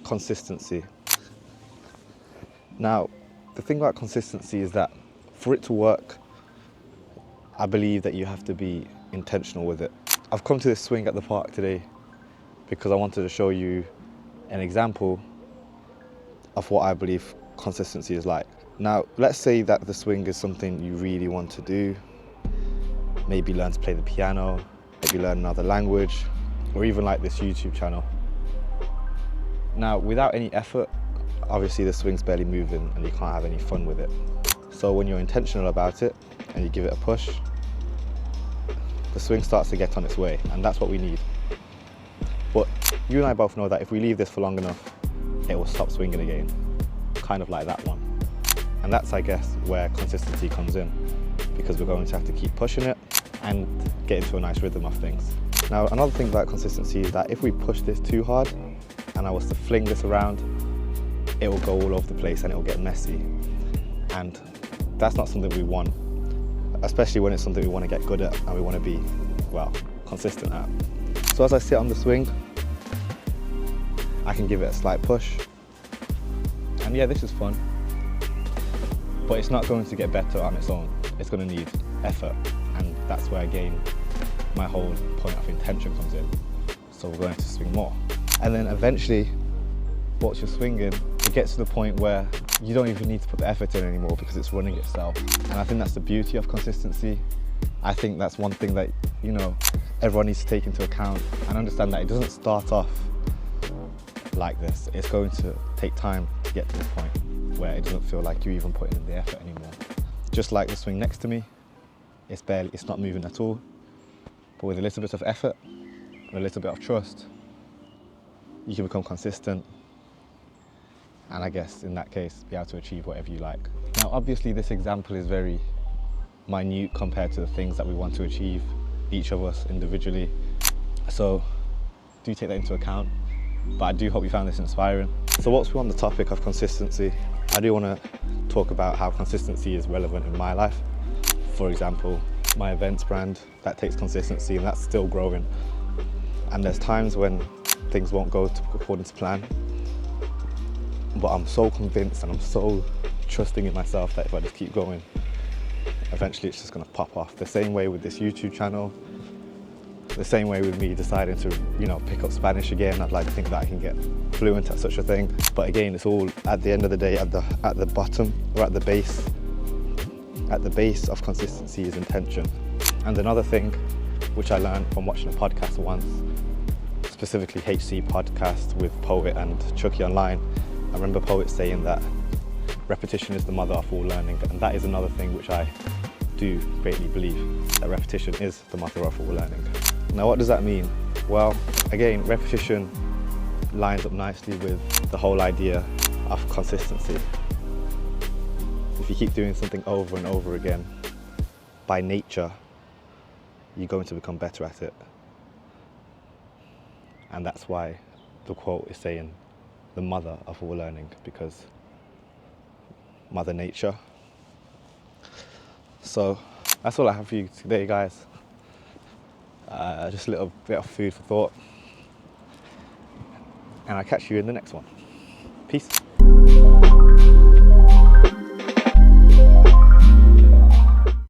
consistency. Now, the thing about consistency is that for it to work, I believe that you have to be intentional with it. I've come to this swing at the park today because I wanted to show you an example of what I believe consistency is like. Now, let's say that the swing is something you really want to do. Maybe learn to play the piano, maybe learn another language, or even like this YouTube channel. Now, without any effort, obviously the swing's barely moving and you can't have any fun with it. So when you're intentional about it and you give it a push, the swing starts to get on its way, and that's what we need. But you and I both know that if we leave this for long enough, it will stop swinging again, kind of like that one. And that's, I guess, where consistency comes in, because we're going to have to keep pushing it and get into a nice rhythm of things. Now, another thing about consistency is that if we push this too hard and I was to fling this around, it will go all over the place and it will get messy. And that's not something we want, especially when it's something we want to get good at and we want to be, well, consistent at. So as I sit on the swing, I can give it a slight push. And yeah, this is fun, but it's not going to get better on its own. It's going to need effort, and that's where again my whole point of intention comes in. So we're going to swing more. And then eventually, once you're swinging, it gets to the point where you don't even need to put the effort in anymore because it's running itself. And I think that's the beauty of consistency. I think that's one thing that, you know, everyone needs to take into account and understand that it doesn't start off like this. It's going to take time to get to this point where it doesn't feel like you're even putting in the effort anymore. Just like the swing next to me, it's not moving at all. But with a little bit of effort and a little bit of trust, you can become consistent, and I guess in that case be able to achieve whatever you like. Now obviously this example is very minute compared to the things that we want to achieve, each of us individually, so do take that into account. But I do hope you found this inspiring. So whilst we're on the topic of consistency, I do want to talk about how consistency is relevant in my life. For example, my events brand, that takes consistency and that's still growing. And there's times when things won't go according to plan, but I'm so convinced and I'm so trusting in myself that if I just keep going, eventually it's just going to pop off. The same way with this YouTube channel, the same way with me deciding to, you know, pick up Spanish again. I'd like to think that I can get fluent at such a thing. But again, it's all at the end of the day at the bottom or at the base. At the base of consistency is intention. And another thing which I learned from watching a podcast once, specifically HC podcast with Poet and Chucky Online. I remember Poet saying that repetition is the mother of all learning, and that is another thing which I do greatly believe, that repetition is the mother of all learning. Now what does that mean? Well, again, repetition lines up nicely with the whole idea of consistency. If you keep doing something over and over again, by nature, you're going to become better at it. And that's why the quote is saying the mother of all learning, because Mother Nature. So that's all I have for you today, guys. Just a little bit of food for thought. And I'll catch you in the next one. Peace.